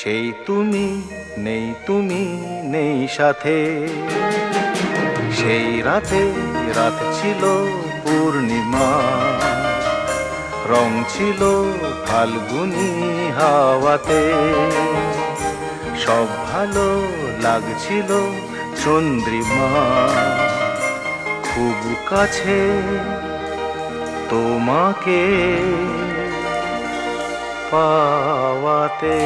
সেই তুমি তুমি নেই সাথে। সেই রাতে রাত ছিল পূর্ণিমা, রং ছিল ফাল্গুনি হাওয়াতে। সব ভালো লাগছিল চন্দ্রিমা, খুব কাছে তোমাকে পাওয়াতে।